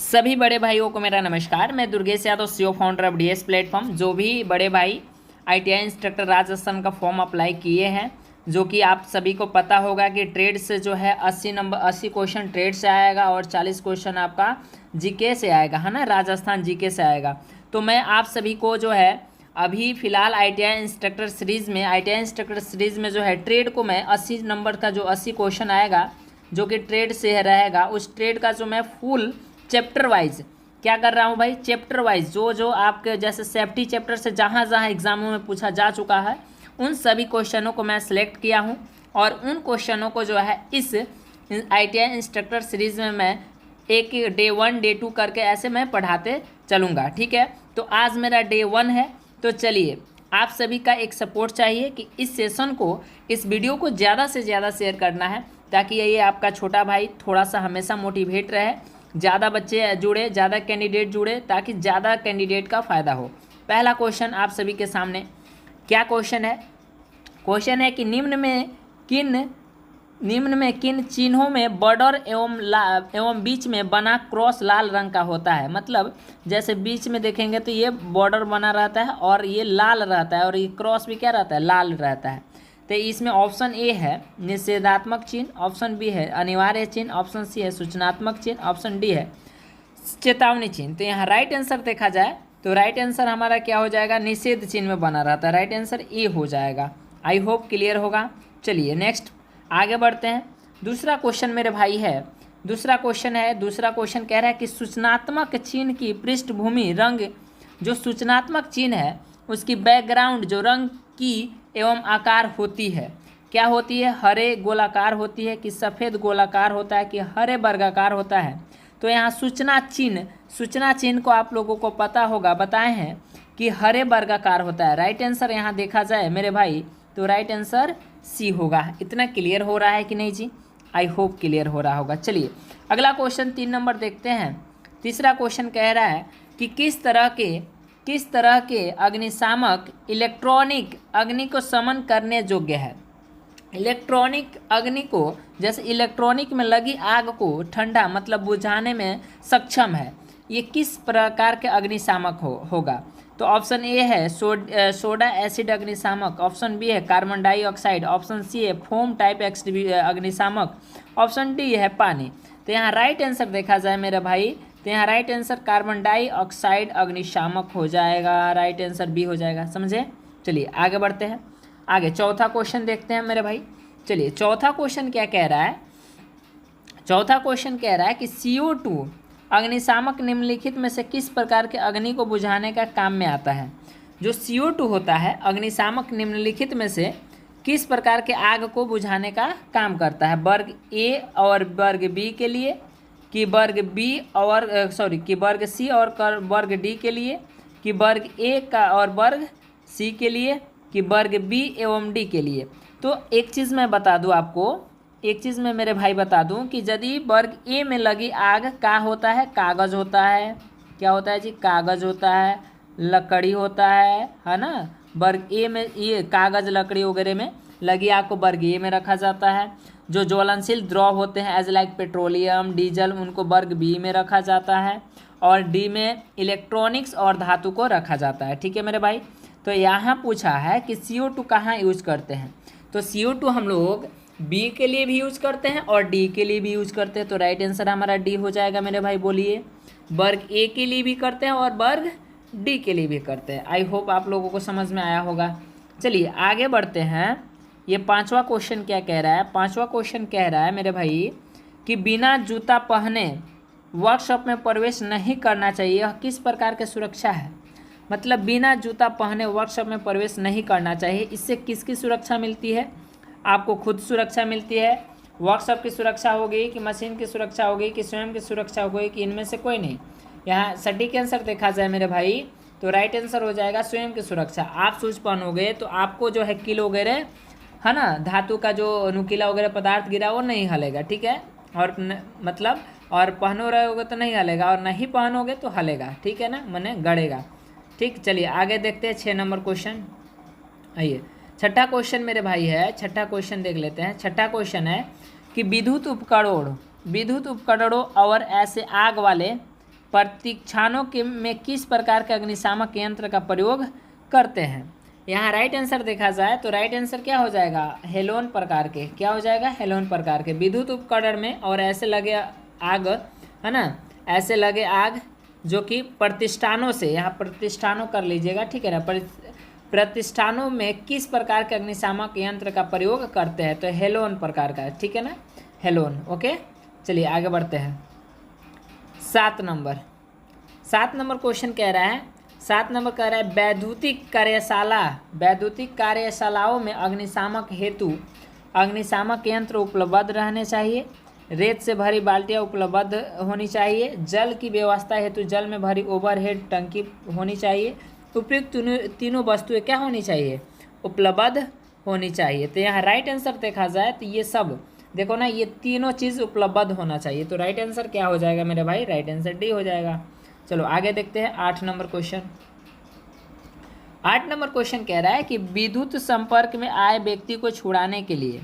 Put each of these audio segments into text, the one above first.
सभी बड़े भाइयों को मेरा नमस्कार। मैं Durgesh Yadav, CEO founder of DS platform. जो भी बड़े भाई आईटीआई इंस्ट्रक्टर राजस्थान का फॉर्म अप्लाई किए हैं, जो कि आप सभी को पता होगा कि ट्रेड से जो है 80 क्वेश्चन ट्रेड से आएगा और 40 क्वेश्चन आपका जीके से आएगा, है ना, राजस्थान जीके से आएगा। तो मैं आप सभी को जो है अभी फ़िलहाल आईटीआई इंस्ट्रक्टर सीरीज़ में जो है ट्रेड को मैं 80 नंबर का जो 80 क्वेश्चन आएगा जो कि ट्रेड से रहेगा, उस ट्रेड का जो मैं फुल चैप्टर वाइज क्या कर रहा हूँ भाई, चैप्टर वाइज जो आपके जैसे सेफ्टी चैप्टर से जहाँ जहाँ एग्जामों में पूछा जा चुका है उन सभी क्वेश्चनों को मैं सिलेक्ट किया हूँ और उन क्वेश्चनों को जो है इस आईटीआई इंस्ट्रक्टर सीरीज़ में मैं एक डे 1 डे 2 करके ऐसे मैं पढ़ाते चलूँगा। ठीक है, तो आज मेरा डे 1 है। तो चलिए, आप सभी का एक सपोर्ट चाहिए कि इस सेशन को, इस वीडियो को ज़्यादा से ज़्यादा शेयर करना है ताकि ये आपका छोटा भाई थोड़ा सा हमेशा मोटिवेट रहे, ज़्यादा बच्चे जुड़े, ज़्यादा कैंडिडेट जुड़े, ताकि ज़्यादा कैंडिडेट का फ़ायदा हो। पहला क्वेश्चन आप सभी के सामने क्या क्वेश्चन है? क्वेश्चन है कि निम्न में किन चिन्हों में बॉर्डर एवं बीच में बना क्रॉस लाल रंग का होता है। मतलब जैसे बीच में देखेंगे तो ये बॉर्डर बना रहता है और ये लाल रहता है और ये क्रॉस भी क्या रहता है, लाल रहता है। तो इसमें ऑप्शन ए है निषेधात्मक चिन्ह, ऑप्शन बी है अनिवार्य चिन्ह, ऑप्शन सी है सूचनात्मक चिन्ह, ऑप्शन डी है चेतावनी चिन्ह। तो यहाँ राइट आंसर देखा जाए तो राइट आंसर हमारा क्या हो जाएगा, निषेध चिन्ह में बना रहता है। राइट आंसर ए हो जाएगा। आई होप क्लियर होगा। चलिए नेक्स्ट आगे बढ़ते हैं। दूसरा क्वेश्चन मेरे भाई है, दूसरा क्वेश्चन कह रहा है कि सूचनात्मक चिन्ह की पृष्ठभूमि रंग, जो सूचनात्मक चिन्ह है उसकी बैकग्राउंड जो रंग की एवं आकार होती है, क्या होती है, हरे गोलाकार होती है कि सफ़ेद गोलाकार होता है कि हरे वर्गाकार होता है। तो यहाँ सूचना चिन्ह को आप लोगों को पता होगा, बताए हैं कि हरे वर्गाकार होता है। राइट आंसर यहाँ देखा जाए मेरे भाई तो राइट आंसर सी होगा। इतना क्लियर हो रहा है कि नहीं जी? आई होप क्लियर हो रहा होगा। चलिए अगला क्वेश्चन 3 नंबर देखते हैं। तीसरा क्वेश्चन कह रहा है कि किस तरह के अग्निशामक इलेक्ट्रॉनिक अग्नि को शमन करने योग्य है। इलेक्ट्रॉनिक अग्नि को, जैसे इलेक्ट्रॉनिक में लगी आग को ठंडा मतलब बुझाने में सक्षम है, ये किस प्रकार के अग्निशामक होगा। तो ऑप्शन ए है सोडा एसिड अग्निशामक, ऑप्शन बी है कार्बन डाइऑक्साइड, ऑप्शन सी है फोम टाइप अग्निशामक, ऑप्शन डी है पानी। तो यहाँ राइट आंसर देखा जाए मेरे भाई तो यहाँ राइट आंसर कार्बन डाइऑक्साइड अग्निशामक हो जाएगा। राइट आंसर बी हो जाएगा, समझे। चलिए आगे बढ़ते हैं। आगे चौथा क्वेश्चन देखते हैं मेरे भाई। चलिए चौथा क्वेश्चन क्या कह रहा है, चौथा क्वेश्चन कह रहा है कि CO2 अग्निशामक निम्नलिखित में से किस प्रकार के अग्नि को बुझाने का काम में आता है। जो CO2 होता है अग्निशामक निम्नलिखित में से किस प्रकार के आग को बुझाने का काम करता है। वर्ग ए और वर्ग बी के लिए, कि वर्ग सी और वर्ग डी के लिए, कि वर्ग ए का और वर्ग सी के लिए, कि वर्ग बी एवं डी के लिए। तो एक चीज़ मैं बता दूं आपको, एक चीज़ मैं मेरे भाई बता दूं कि यदि वर्ग ए में लगी आग का होता है, कागज़ होता है, क्या होता है जी, कागज़ होता है, लकड़ी होता है ना। वर्ग ए में ये कागज़ लकड़ी वगैरह में लगी आग को वर्ग ए में रखा जाता है। जो ज्वलनशील द्रव होते हैं एज लाइक पेट्रोलियम डीजल, उनको वर्ग बी में रखा जाता है और डी में इलेक्ट्रॉनिक्स और धातु को रखा जाता है। ठीक है मेरे भाई। तो यहाँ पूछा है कि CO2 कहाँ यूज करते हैं। तो CO2 हम लोग बी के लिए भी यूज करते हैं और डी के लिए भी यूज करते हैं। तो राइट आंसर हमारा डी हो जाएगा मेरे भाई। बोलिए, वर्ग ए के लिए भी करते हैं और वर्ग डी के लिए भी करते हैं। आई होप आप लोगों को समझ में आया होगा। चलिए आगे बढ़ते हैं। ये पांचवा क्वेश्चन क्या कह रहा है, पांचवा क्वेश्चन कह रहा है मेरे भाई कि बिना जूता पहने वर्कशॉप में प्रवेश नहीं करना चाहिए। यह किस प्रकार की सुरक्षा है। मतलब बिना जूता पहने वर्कशॉप में प्रवेश नहीं करना चाहिए। इससे किसकी सुरक्षा मिलती है, आपको खुद सुरक्षा मिलती है, वर्कशॉप की सुरक्षा हो गई, कि मशीन की सुरक्षा हो गई, कि स्वयं की सुरक्षा हो गई, कि इनमें से कोई नहीं। यहाँ सटीक आंसर देखा जाए मेरे भाई तो राइट आंसर हो जाएगा स्वयं की सुरक्षा। आप शूज पहनोगे तो आपको जो है कील वगैरह, है ना, धातु का जो नुकीला वगैरह पदार्थ गिरा वो नहीं हलेगा। ठीक है, और मतलब और पहनो रहोगे तो नहीं हलेगा और नहीं पहनोगे तो हलेगा। ठीक है ना, मने गड़ेगा। ठीक, चलिए आगे देखते हैं 6 नंबर क्वेश्चन। आइए छठा क्वेश्चन मेरे भाई है, छठा क्वेश्चन देख लेते हैं। छठा क्वेश्चन है कि विद्युत उपकरणों और ऐसे आग वाले प्रतीक्षाणों के में किस प्रकार के अग्निशामक यंत्र का प्रयोग करते हैं। यहाँ राइट आंसर देखा जाए तो राइट आंसर क्या हो जाएगा, हेलोन प्रकार के। क्या हो जाएगा, हेलोन प्रकार के विद्युत उपकरण में। और ऐसे लगे आग, है ना, ऐसे लगे आग जो कि प्रतिष्ठानों से, यहाँ प्रतिष्ठानों कर लीजिएगा, ठीक है ना, प्रतिष्ठानों में किस प्रकार के अग्निशामक यंत्र का प्रयोग करते हैं, तो हेलोन प्रकार का, ठीक है ना, हेलोन। ओके, चलिए आगे बढ़ते हैं। 7 नंबर क्वेश्चन कह रहा है, 7 नंबर कह रहा है वैद्युतिक कार्यशालाओं में अग्निशामक हेतु अग्निशामक यंत्र उपलब्ध रहने चाहिए। रेत से भरी बाल्टियाँ उपलब्ध होनी चाहिए। जल की व्यवस्था हेतु जल में भरी ओवरहेड टंकी होनी चाहिए। उपयुक्त तीनों वस्तुएं क्या होनी चाहिए, उपलब्ध होनी चाहिए। तो यहाँ राइट आंसर देखा जाए तो ये सब देखो ना, ये तीनों चीज़ उपलब्ध होना चाहिए। तो राइट आंसर क्या हो जाएगा मेरे भाई, राइट आंसर डी हो जाएगा। चलो आगे देखते हैं 8 नंबर क्वेश्चन। 8 नंबर क्वेश्चन कह रहा है कि विद्युत संपर्क में आए व्यक्ति को छुड़ाने के लिए,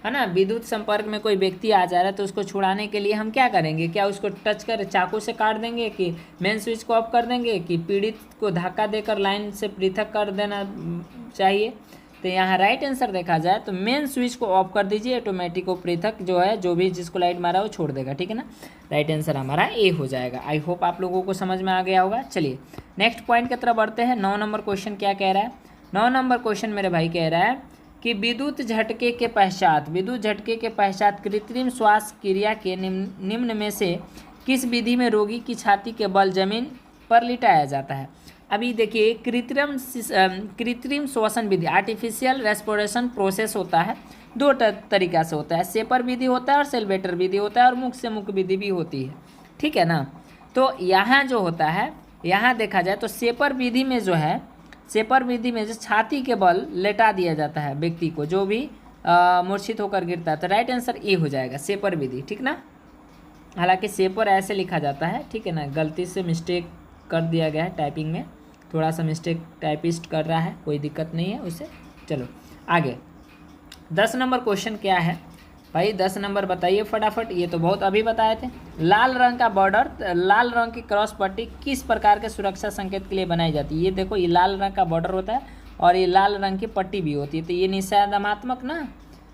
है ना, विद्युत संपर्क में कोई व्यक्ति आ जा रहा है तो उसको छुड़ाने के लिए हम क्या करेंगे, क्या उसको टच कर चाकू से काट देंगे, कि मेन स्विच को ऑफ कर देंगे, कि पीड़ित को धक्का देकर लाइन से पृथक कर देना चाहिए। तो यहाँ राइट आंसर देखा जाए तो मेन स्विच को ऑफ कर दीजिए, ऑटोमेटिक को पृथक जो है, जो भी जिसको लाइट मारा वो छोड़ देगा, ठीक है ना। राइट आंसर हमारा ए हो जाएगा। आई होप आप लोगों को समझ में आ गया होगा। चलिए नेक्स्ट पॉइंट की तरफ बढ़ते हैं। 9 नंबर क्वेश्चन क्या कह रहा है, 9 नंबर क्वेश्चन मेरे भाई कह रहा है कि विद्युत झटके के पश्चात कृत्रिम श्वास क्रिया के निम्न में से किस विधि में रोगी की छाती के बल जमीन पर लिटाया जाता है। अभी देखिए कृत्रिम श्वसन विधि, आर्टिफिशियल रेस्पिरेशन प्रोसेस होता है, 2 तरीका से होता है। सेपर विधि होता है और सेल्वेटर विधि होता है, और मुख से मुख विधि भी होती है, ठीक है ना। तो यहाँ जो होता है, यहाँ देखा जाए तो सेपर विधि में जो है, सेपर विधि में जो छाती के बल लेटा दिया जाता है व्यक्ति को, जो भी मूर्छित होकर गिरता है। तो राइट आंसर ए हो जाएगा, सेपर विधि, ठीक ना। हालांकि सेपर ऐसे लिखा जाता है, ठीक है ना, गलती से मिस्टेक कर दिया गया है, टाइपिंग में थोड़ा सा मिस्टेक टाइपिस्ट कर रहा है, कोई दिक्कत नहीं है उससे। चलो आगे 10 नंबर क्वेश्चन क्या है भाई, 10 नंबर बताइए फटाफट। ये तो बहुत अभी बताए थे। लाल रंग का बॉर्डर, लाल रंग की क्रॉस पट्टी किस प्रकार के सुरक्षा संकेत के लिए बनाई जाती है। ये देखो, ये लाल रंग का बॉर्डर होता है और ये लाल रंग की पट्टी भी होती है, तो ये निषेधात्मक ना,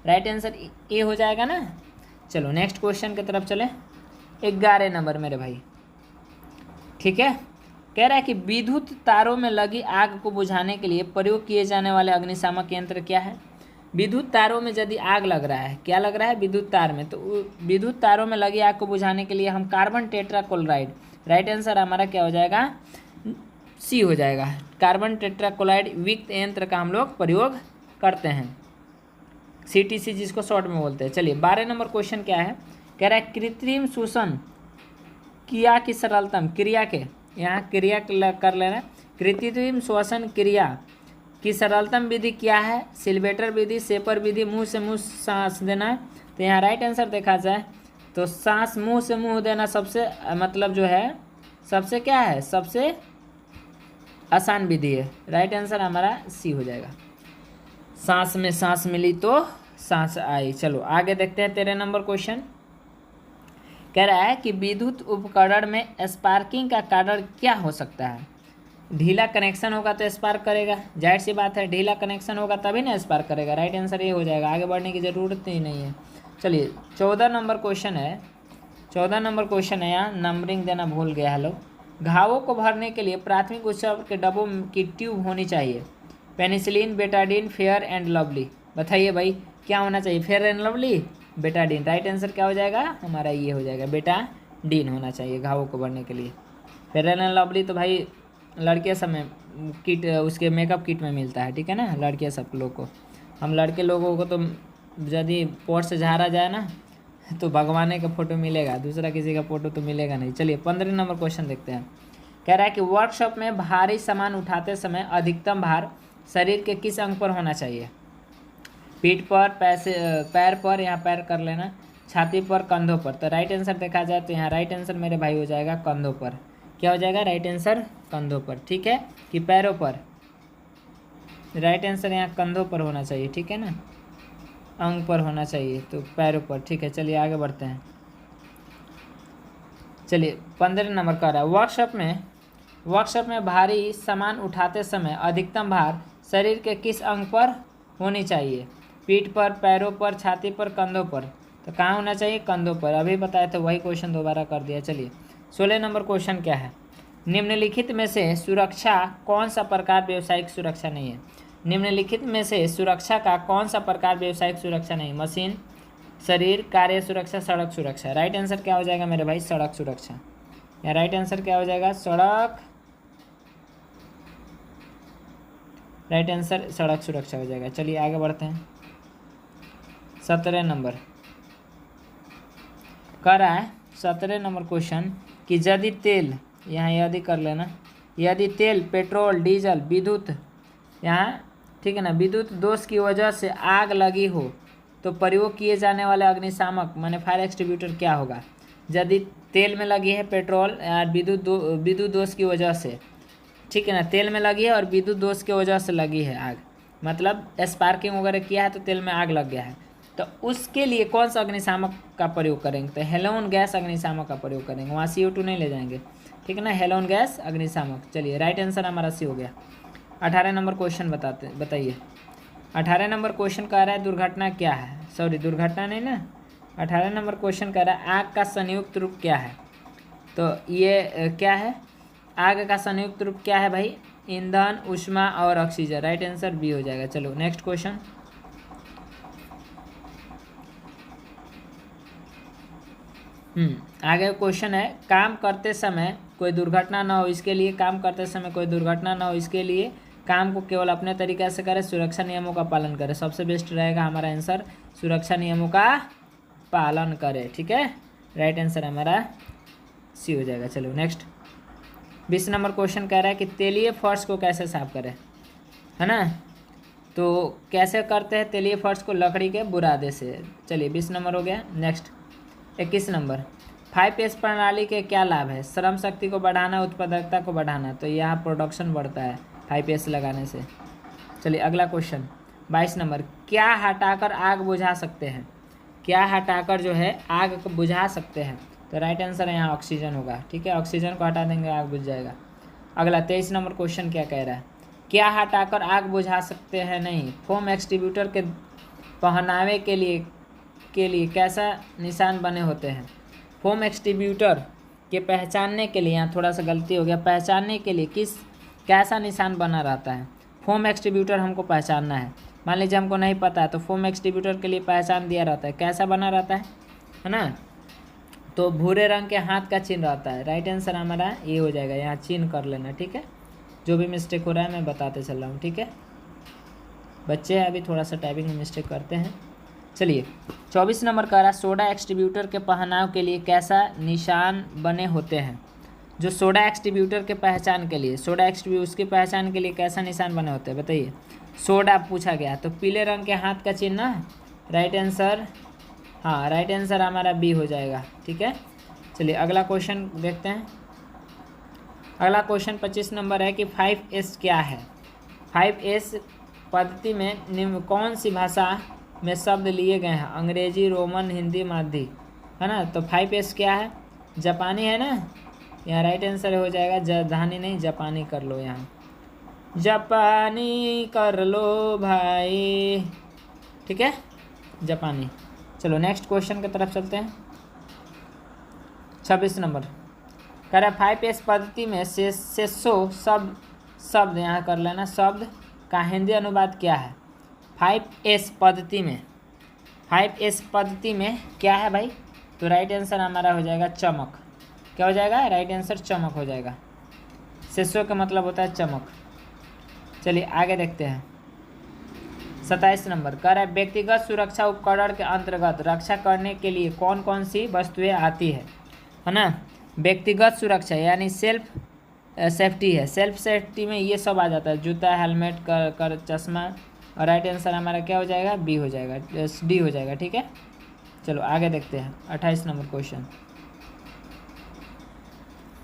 राइट आंसर ए हो जाएगा ना। चलो नेक्स्ट क्वेश्चन की तरफ चले। 11 नंबर मेरे भाई, ठीक है, कह रहा है कि विद्युत तारों में लगी आग को बुझाने के लिए प्रयोग किए जाने वाले अग्निशामक यंत्र क्या है। विद्युत तारों में यदि आग लग रहा है, क्या लग रहा है, विद्युत तार में, तो विद्युत तारों में लगी आग को बुझाने के लिए हम कार्बन टेट्राक्लोराइड, राइट आंसर हमारा क्या हो जाएगा, सी हो जाएगा। कार्बन टेट्राक्लोराइड विक्त यंत्र का हम लोग प्रयोग करते हैं, CTC जिसको शॉर्ट में बोलते हैं। चलिए 12 नंबर क्वेश्चन क्या है, कह रहा है कृत्रिम श्वसन क्रिया की सरलतम क्रिया के, यहाँ क्रिया कर लेना, कृत्रिम श्वसन क्रिया की सरलतम विधि क्या है, सिल्वेटर विधि, सेपर विधि, मुंह से मुंह सांस देना है। तो यहाँ राइट आंसर देखा जाए तो सांस मुंह से मुंह देना सबसे मतलब जो है सबसे क्या है, सबसे आसान विधि है। राइट आंसर हमारा सी हो जाएगा। सांस में सांस मिली तो सांस आई। चलो आगे देखते हैं 13 नंबर क्वेश्चन, कह रहा है कि विद्युत उपकरण में स्पार्किंग का कारण क्या हो सकता है। ढीला कनेक्शन होगा तो स्पार्क करेगा, जाहिर सी बात है, ढीला कनेक्शन होगा तभी ना स्पार्क करेगा। राइट आंसर ये हो जाएगा, आगे बढ़ने की ज़रूरत ही नहीं है। चलिए 14 नंबर क्वेश्चन है, 14 नंबर क्वेश्चन है, यहाँ नंबरिंग देना भूल गया है लोग। घावों को भरने के लिए प्राथमिक उपचार के डब्बों की ट्यूब होनी चाहिए, penicillin, Betadine, fair and lovely. बताइए भाई क्या होना चाहिए, fair and lovely, Betadine. Right answer क्या हो जाएगा हमारा, ये हो जाएगा, बेटाडीन होना चाहिए घावों को भरने के लिए। फेयर एंड लवली तो भाई लड़के समय किट, उसके मेकअप किट में मिलता है, ठीक है ना, लड़के सब लोग को। हम लड़के लोगों को तो यदि पोर्ट से झाड़ा जाए ना तो भगवान का फोटो मिलेगा, दूसरा किसी का फोटो तो मिलेगा नहीं। चलिए 15 नंबर क्वेश्चन देखते हैं, कह रहा है कि वर्कशॉप में भारी सामान उठाते समय अधिकतम भार शरीर के किस अंग पर होना चाहिए। पीठ पर, पैर पर, यहाँ पैर कर लेना, छाती पर, कंधों पर। तो राइट आंसर देखा जाए तो यहाँ राइट आंसर मेरे भाई हो जाएगा कंधों पर। क्या हो जाएगा राइट आंसर, कंधों पर, ठीक है, कि पैरों पर। राइट आंसर यहाँ कंधों पर होना चाहिए, ठीक है ना, अंग पर होना चाहिए, तो पैरों पर, ठीक है। चलिए आगे बढ़ते हैं। चलिए 15 नंबर का रहा है, वर्कशॉप में भारी सामान उठाते समय अधिकतम भार शरीर के किस अंग पर होनी चाहिए? पीठ पर, पैरों पर, छाती पर, कंधों पर। तो कहाँ होना चाहिए? कंधों पर। अभी बताया तो वही क्वेश्चन दोबारा कर दिया। चलिए 16 नंबर क्वेश्चन क्या है? निम्नलिखित में से सुरक्षा कौन सा प्रकार व्यावसायिक सुरक्षा नहीं है? निम्नलिखित में से सुरक्षा का कौन सा प्रकार व्यावसायिक सुरक्षा नहीं? मशीन, शरीर, कार्य सुरक्षा, सड़क सुरक्षा। राइट आंसर क्या हो जाएगा मेरे भाई? सड़क सुरक्षा। या राइट आंसर क्या हो जाएगा? राइट आंसर सड़क सुरक्षा हो जाएगा। चलिए आगे बढ़ते हैं। 17 नंबर कह रहा है 17 नंबर क्वेश्चन कि यदि तेल, यहाँ यदि कर लेना, यदि तेल, पेट्रोल, डीजल, विद्युत, यहाँ ठीक है ना, विद्युत दोष की वजह से आग लगी हो तो प्रयोग किए जाने वाले अग्निशामक माने फायर एक्सटिंग्विशर क्या होगा? यदि तेल में लगी है पेट्रोल या विद्युत दोष की वजह से, ठीक है ना, तेल में लगी है और विद्युत दोष की वजह से लगी है आग, मतलब स्पार्किंग वगैरह किया है तो तेल में आग लग गया है, तो उसके लिए कौन सा अग्निशामक का प्रयोग करेंगे? तो हेलोन गैस अग्निशामक का प्रयोग करेंगे। वहाँ CO2 नहीं ले जाएंगे, ठीक है ना, हेलोन गैस अग्निशामक। चलिए राइट आंसर हमारा सी हो गया। 18 नंबर क्वेश्चन बताइए। 18 नंबर क्वेश्चन कह रहा है दुर्घटना क्या है? सॉरी दुर्घटना नहीं ना, 18 नंबर क्वेश्चन कह रहा है आग का संयुक्त रूप क्या है? तो ये क्या है? आग का संयुक्त रूप क्या है भाई? ईंधन, ऊष्मा और ऑक्सीजन। राइट आंसर बी हो जाएगा। चलो नेक्स्ट क्वेश्चन। आगे क्वेश्चन है काम करते समय कोई दुर्घटना ना हो इसके लिए, काम करते समय कोई दुर्घटना ना हो इसके लिए काम को केवल अपने तरीके से करें, सुरक्षा नियमों का पालन करें। सबसे बेस्ट रहेगा हमारा आंसर सुरक्षा नियमों का पालन करें, ठीक है। राइट आंसर हमारा सी हो जाएगा। चलो नेक्स्ट 20 नंबर क्वेश्चन कह रहा है कि तेलीय फर्श को कैसे साफ करें, है ना। तो कैसे करते हैं तेलीय फर्श को? लकड़ी के बुरादे से। चलिए 20 नंबर हो गया। नेक्स्ट 21 नंबर 5S प्रणाली के क्या लाभ है? श्रम शक्ति को बढ़ाना, उत्पादकता को बढ़ाना। तो यहाँ प्रोडक्शन बढ़ता है 5S लगाने से। चलिए अगला क्वेश्चन 22 नंबर क्या हटाकर आग बुझा सकते हैं? क्या हटाकर जो है आग को बुझा सकते हैं? तो राइट आंसर है यहाँ ऑक्सीजन होगा, ठीक है। ऑक्सीजन को हटा देंगे आग बुझ जाएगा। अगला 23 नंबर क्वेश्चन क्या कह रहा है? क्या हटाकर आग बुझा सकते हैं? नहीं। फोम एक्सटिब्यूटर के पहनावे के लिए कैसा निशान बने होते हैं? फोम एक्सटिब्यूटर के पहचानने के लिए, यहाँ थोड़ा सा गलती हो गया, पहचानने के लिए कैसा निशान बना रहता है? फोम एक्सटिब्यूटर हमको पहचानना है, मान लीजिए हमको नहीं पता है तो फोम एक्सटिब्यूटर के लिए पहचान दिया रहता है, कैसा बना रहता है ना। तो भूरे रंग के हाथ का चिन्ह रहता है। राइट आंसर हमारा ये हो जाएगा, यहाँ चिन्ह कर लेना, ठीक है। जो भी मिस्टेक हो रहा है मैं बताते चल रहा हूँ, ठीक है। बच्चे अभी थोड़ा सा टाइपिंग में मिस्टेक करते हैं। चलिए 24 नंबर कह रहा है सोडा एक्सटिब्यूटर के पहनाव के लिए कैसा निशान बने होते हैं? जो सोडा एक्सटिब्यूटर के पहचान के लिए, सोडा एक्सटिब्यूटर उसकी पहचान के लिए कैसा निशान बने होते हैं बताइए। सोडा पूछा गया तो पीले रंग के हाथ का चिन्ह ना। राइट आंसर, हाँ राइट आंसर हमारा बी हो जाएगा, ठीक है। चलिए अगला क्वेश्चन देखते हैं। अगला क्वेश्चन 25 नंबर है कि 5S क्या है? 5S पद्धति में निम्न कौन सी भाषा में शब्द लिए गए हैं? अंग्रेजी, रोमन, हिंदी, माध्यी, है ना। तो 5S क्या है? जापानी है ना। यहाँ राइट आंसर हो जाएगा जर्दानी नहीं, जापानी कर लो, यहाँ जापानी कर लो भाई, ठीक है, जापानी। चलो नेक्स्ट क्वेश्चन की तरफ चलते हैं। 26 नंबर कह रहा है 5S पद्धति में सेसो शब्द यहाँ कर लेना, शब्द का हिंदी अनुवाद क्या है? 5S पद्धति में, 5S पद्धति में क्या है भाई? तो राइट आंसर हमारा हो जाएगा चमक। क्या हो जाएगा? राइट आंसर चमक हो जाएगा। सेसो का मतलब होता है चमक। चलिए आगे देखते हैं। 27 नंबर कह रहा है व्यक्तिगत सुरक्षा उपकरण के अंतर्गत रक्षा करने के लिए कौन कौन सी वस्तुएं आती है ना। व्यक्तिगत सुरक्षा यानी सेल्फ सेफ्टी है, सेल्फ सेफ्टी में ये सब आ जाता है, जूता, हेलमेट, कर चश्मा। और राइट आंसर हमारा क्या हो जाएगा? बी हो जाएगा, डी हो जाएगा, ठीक है। चलो आगे देखते हैं 28 नंबर क्वेश्चन।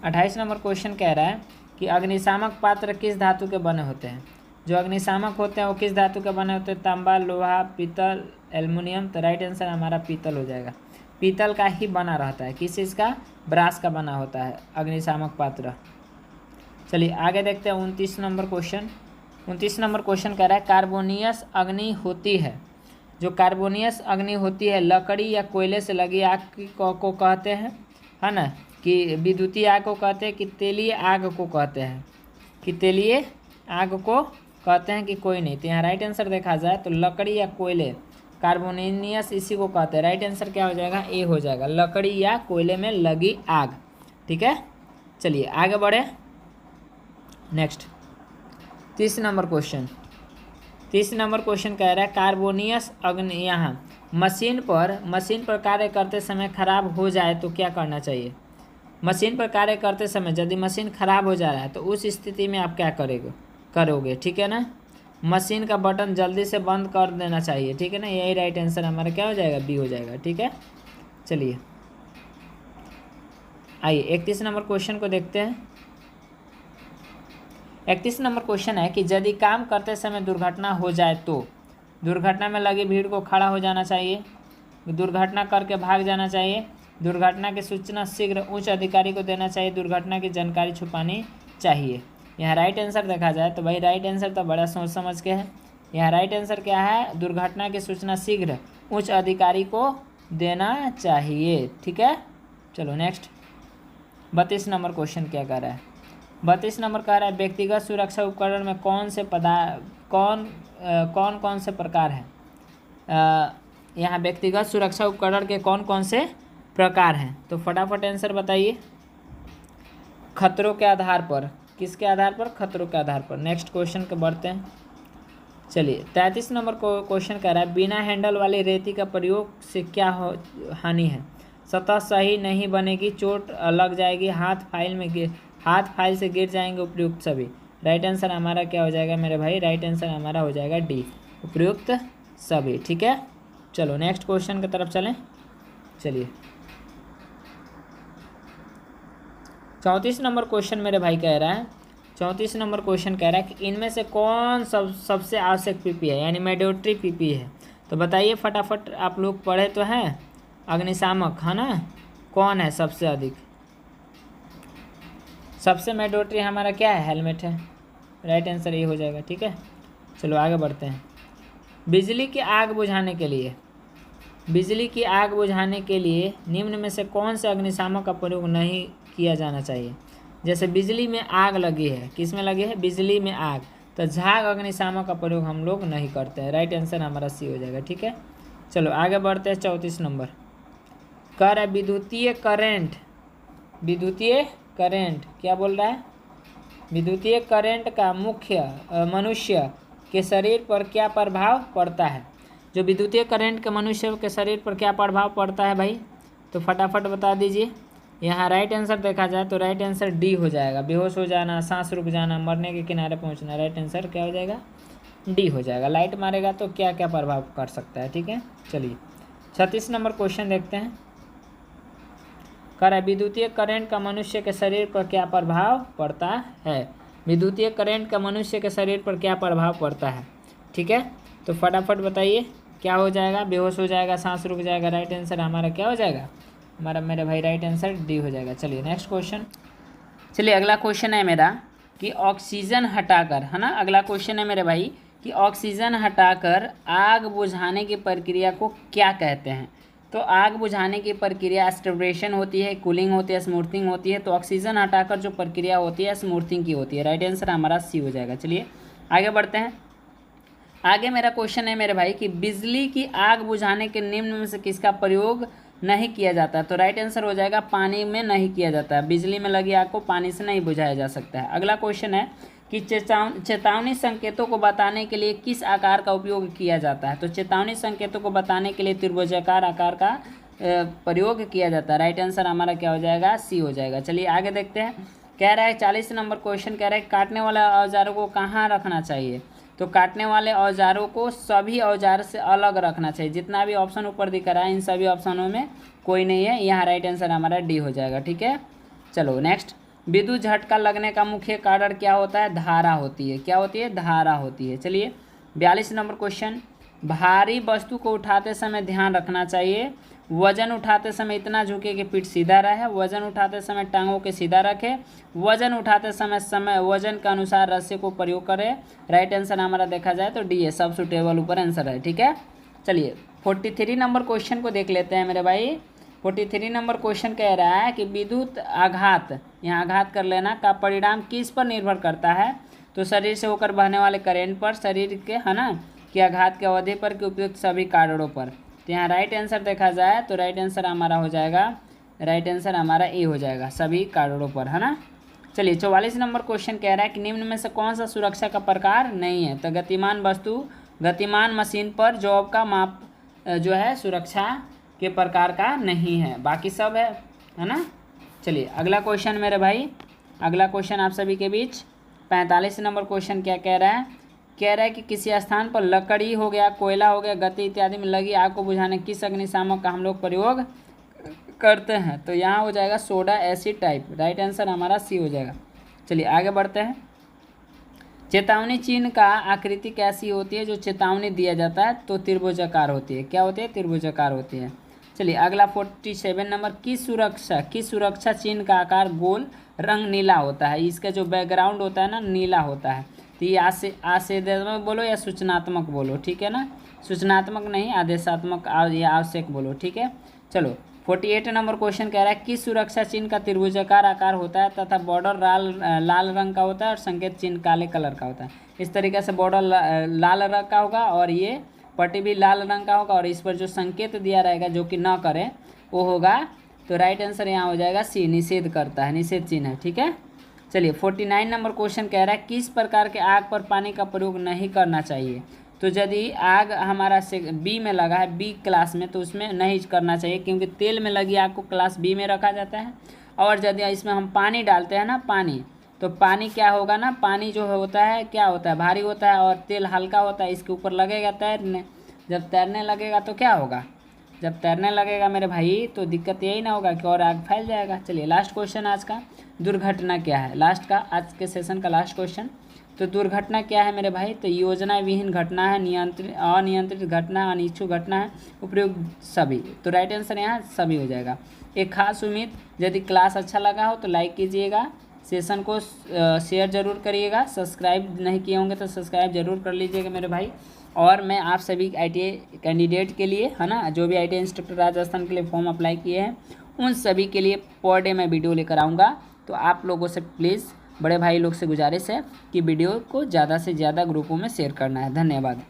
28 नंबर क्वेश्चन कह रहा है कि अग्निशामक पात्र किस धातु के बने होते हैं? जो अग्निशामक होते हैं वो किस धातु के बने होते हैं? तांबा, लोहा, पीतल, एल्युमिनियम। तो राइट आंसर हमारा पीतल हो जाएगा। पीतल का ही बना रहता है। किस चीज़ का? ब्रास का बना होता है अग्निशामक पात्र। चलिए आगे देखते हैं 29 नंबर क्वेश्चन। 29 नंबर क्वेश्चन कह रहा है कार्बोनियस अग्नि होती है, जो कार्बोनियस अग्नि होती है लकड़ी या कोयले से लगी आग को कहते हैं, है ना, कि विद्युतीय आग को कहते हैं कि तेलीय आग को कहते हैं, कि तेलीय आग को कहते हैं कि कोई नहीं। तो यहाँ राइट आंसर देखा जाए तो लकड़ी या कोयले, कार्बोनियस इसी को कहते हैं। राइट आंसर क्या हो जाएगा? ए हो जाएगा, लकड़ी या कोयले में लगी आग। ठीक है, चलिए आगे बढ़े। Next 30 number question. 30 number question कह रहा है कार्बोनियस अग्नि यहाँ मशीन पर कार्य करते समय खराब हो जाए तो क्या करना चाहिए? मशीन पर कार्य करते समय यदि मशीन खराब हो जा रहा है तो उस स्थिति में आप क्या करोगे? ठीक है ना, मशीन का बटन जल्दी से बंद कर देना चाहिए। ठीक है ना, यही राइट आंसर हमारा क्या हो जाएगा? बी हो जाएगा। ठीक है, चलिए आइए 31 नंबर क्वेश्चन को देखते हैं। 31 नंबर क्वेश्चन है कि यदि काम करते समय दुर्घटना हो जाए तो दुर्घटना में लगी भीड़ को खड़ा हो जाना चाहिए, दुर्घटना करके भाग जाना चाहिए, दुर्घटना की सूचना शीघ्र उच्च अधिकारी को देना चाहिए, दुर्घटना की जानकारी छुपानी चाहिए। यहाँ राइट आंसर देखा जाए तो भाई राइट आंसर तो बड़ा सोच समझ के है। यहाँ राइट आंसर क्या है? दुर्घटना की सूचना शीघ्र उच्च अधिकारी को देना चाहिए। ठीक है, चलो नेक्स्ट 32 नंबर क्वेश्चन क्या कह रहा है? 32 नंबर कह रहा है व्यक्तिगत सुरक्षा उपकरण में कौन से प्रकार हैं? यहाँ व्यक्तिगत सुरक्षा उपकरण के कौन कौन से प्रकार हैं? तो फटाफट आंसर बताइए। खतरों के आधार पर, किसके आधार पर? खतरों के आधार पर। नेक्स्ट क्वेश्चन के बढ़ते हैं। चलिए 33 नंबर क्वेश्चन कह रहा है बिना हैंडल वाली रेती का प्रयोग से क्या हानि है? सतह सही नहीं बनेगी, चोट लग जाएगी, हाथ फाइल से गिर जाएंगे, उपयुक्त सभी। राइट आंसर हमारा क्या हो जाएगा मेरे भाई? राइट आंसर हमारा हो जाएगा डी, उपयुक्त सभी। ठीक है, चलो नेक्स्ट क्वेश्चन की तरफ चलें। चलिए 34 नंबर क्वेश्चन मेरे भाई कह रहा है, 34 नंबर क्वेश्चन कह रहा है कि इनमें से कौन सबसे आवश्यक पीपी है, यानी मैंडेटरी पीपी है? तो बताइए फटाफट, आप लोग पढ़े तो हैं, अग्निशामक है ना, कौन है सबसे अधिक? सबसे मैंडेटरी हमारा क्या है? हेलमेट है। राइट आंसर ये हो जाएगा। ठीक है, चलो आगे बढ़ते हैं। बिजली की आग बुझाने के लिए निम्न में से कौन से अग्निशामक का प्रयोग नहीं किया जाना चाहिए? जैसे बिजली में आग लगी है, किस में लगी है? बिजली में आग, तो झाग अग्निशामक का प्रयोग हम लोग नहीं करते हैं। राइट आंसर हमारा सी हो जाएगा। ठीक है, चलो आगे बढ़ते हैं। 34 नंबर कह रहा है विद्युतीय करंट क्या बोल रहा है? विद्युतीय करंट का मनुष्य के शरीर पर क्या प्रभाव पड़ता है? जो विद्युतीय करंट के मनुष्य के शरीर पर क्या प्रभाव पड़ता है भाई? तो फटाफट बता दीजिए। यहाँ राइट आंसर देखा जाए तो राइट आंसर डी हो जाएगा, बेहोश हो जाना, सांस रुक जाना, मरने के किनारे पहुँचना। राइट आंसर क्या हो जाएगा? डी हो जाएगा। लाइट मारेगा तो क्या क्या प्रभाव कर सकता है? ठीक है, चलिए 36 नंबर क्वेश्चन देखते हैं। कह रहा है विद्युतीय करंट का मनुष्य के शरीर पर क्या प्रभाव पड़ता है? विद्युतीय करंट का मनुष्य के शरीर पर क्या प्रभाव पड़ता है? ठीक है, तो फटाफट बताइए क्या हो जाएगा? बेहोश हो जाएगा, सांस रुक जाएगा। राइट आंसर हमारा क्या हो जाएगा? हमारा मेरे भाई राइट आंसर डी हो जाएगा। चलिए नेक्स्ट क्वेश्चन। चलिए अगला क्वेश्चन है मेरा कि ऑक्सीजन हटाकर, है ना, अगला क्वेश्चन है मेरे भाई कि ऑक्सीजन हटाकर आग बुझाने की प्रक्रिया को क्या कहते हैं? तो आग बुझाने की प्रक्रिया स्टर्वेशन होती है, कूलिंग होती है, स्मूथिंग होती है। तो ऑक्सीजन हटाकर जो प्रक्रिया होती है स्मूथिंग की होती है। राइट आंसर हमारा सी हो जाएगा। चलिए आगे बढ़ते हैं। आगे मेरा क्वेश्चन है मेरे भाई कि बिजली की आग बुझाने के निम्न में से किसका प्रयोग नहीं किया जाता? तो राइट आंसर हो जाएगा पानी में नहीं किया जाता है। बिजली में लगी आग को पानी से नहीं बुझाया जा सकता है। अगला क्वेश्चन है कि चेतावनी संकेतों को बताने के लिए किस आकार का उपयोग किया जाता है? तो चेतावनी संकेतों को बताने के लिए त्रिभुजाकार आकार का प्रयोग किया जाता है। राइट आंसर हमारा क्या हो जाएगा? सी हो जाएगा। चलिए आगे देखते हैं। कह रहा है 40 नंबर क्वेश्चन कह रहा है काटने वाले औजारों को कहाँ रखना चाहिए? तो काटने वाले औजारों को सभी औजार से अलग रखना चाहिए। जितना भी ऑप्शन ऊपर दिख रहा है इन सभी ऑप्शनों में कोई नहीं है। यहाँ राइट आंसर हमारा डी हो जाएगा। ठीक है, चलो नेक्स्ट। विद्युत झटका लगने का मुख्य कारण क्या होता है? धारा होती है। क्या होती है? धारा होती है। चलिए 42 नंबर क्वेश्चन। भारी वस्तु को उठाते समय ध्यान रखना चाहिए वजन उठाते समय इतना झुके कि पीठ सीधा रहे, वजन उठाते समय टांगों के सीधा रखे, वजन उठाते समय वजन के अनुसार रस्सी को प्रयोग करे। राइट आंसर हमारा देखा जाए तो डी है, सब सुटेबल ऊपर आंसर है। ठीक है, चलिए 43 नंबर क्वेश्चन को देख लेते हैं मेरे भाई। 43 नंबर क्वेश्चन कह रहा है कि विद्युत आघात, यहाँ आघात कर लेना, का परिणाम किस पर निर्भर करता है? तो शरीर से होकर बहने वाले करेंट पर, शरीर के है ना कि आघात के अवधि पर, कि उपयुक्त सभी कारणों पर। तो यहाँ राइट आंसर देखा जाए तो राइट आंसर हमारा हो जाएगा, राइट आंसर हमारा ए हो जाएगा, सभी कारणों पर, है ना। चलिए 44 नंबर क्वेश्चन कह रहा है कि निम्न में से कौन सा सुरक्षा का प्रकार नहीं है? तो गतिमान वस्तु, गतिमान मशीन पर जॉब का माप जो है सुरक्षा के प्रकार का नहीं है, बाकी सब है ना। चलिए अगला क्वेश्चन मेरे भाई, अगला क्वेश्चन आप सभी के बीच 45 नंबर क्वेश्चन क्या कह रहा है? कह रहा है कि किसी स्थान पर लकड़ी हो गया, कोयला हो गया, गति इत्यादि में लगी आग को बुझाने किस अग्निशामक का हम लोग प्रयोग करते हैं? तो यहाँ हो जाएगा soda acid type, right answer हमारा सी हो जाएगा। चलिए आगे बढ़ते हैं। चेतावनी चिन्ह का आकृति कैसी होती है? जो चेतावनी दिया जाता है तो त्रिभुजाकार होती है। क्या होती है? त्रिभुजाकार होती है। चलिए अगला 47 नंबर, किस सुरक्षा चिन्ह का आकार गोल, रंग नीला होता है? इसका जो बैकग्राउंड होता है ना नीला होता है। तो ये आदेशात्मक बोलो या सूचनात्मक बोलो, ठीक है ना, सूचनात्मक नहीं आदेशात्मक या आवश्यक बोलो, ठीक है। चलो 48 नंबर क्वेश्चन कह रहा है किस सुरक्षा चिन्ह का त्रिभुजाकार आकार होता है तथा बॉर्डर लाल रंग का होता है और संकेत चिन्ह काले कलर का होता है? इस तरीके से बॉर्डर लाल रंग का होगा और ये पट्टी भी लाल रंग का होगा और इस पर जो संकेत दिया रहेगा जो कि न करें वो होगा। तो राइट आंसर यहाँ हो जाएगा सी, निषेध करता है, निषेध चिन्ह है, ठीक है। चलिए 49 नंबर क्वेश्चन कह रहा है किस प्रकार के आग पर पानी का प्रयोग नहीं करना चाहिए? तो यदि आग हमारा से बी में लगा है, बी क्लास में, तो उसमें नहीं करना चाहिए क्योंकि तेल में लगी आग को क्लास बी में रखा जाता है। और यदि इसमें हम पानी डालते हैं ना, पानी, तो पानी क्या होगा ना, पानी जो होता है क्या होता है, भारी होता है और तेल हल्का होता है, इसके ऊपर लगेगा तैरने। जब तैरने लगेगा तो क्या होगा? जब तैरने लगेगा मेरे भाई तो दिक्कत यही ना होगा कि और आग फैल जाएगा। चलिए लास्ट क्वेश्चन आज का, दुर्घटना क्या है? लास्ट का आज के सेशन का लास्ट क्वेश्चन। तो दुर्घटना क्या है मेरे भाई? तो योजना विहीन घटना है, अनियंत्रित घटना है, अनिच्छुक घटना है, उपयुक्त सभी। तो राइट आंसर यहाँ सभी हो जाएगा। एक खास उम्मीद, यदि क्लास अच्छा लगा हो तो लाइक कीजिएगा, सेशन को शेयर जरूर करिएगा, सब्सक्राइब नहीं किए होंगे तो सब्सक्राइब जरूर कर लीजिएगा मेरे भाई। और मैं आप सभी ITA कैंडिडेट के लिए, है ना, जो भी ITA इंस्ट्रक्टर राजस्थान के लिए फॉर्म अप्लाई किए हैं उन सभी के लिए पर डे मैं वीडियो लेकर आऊँगा। तो आप लोगों से प्लीज़, बड़े भाई लोग से गुजारिश है कि वीडियो को ज़्यादा से ज़्यादा ग्रुपों में शेयर करना है। धन्यवाद।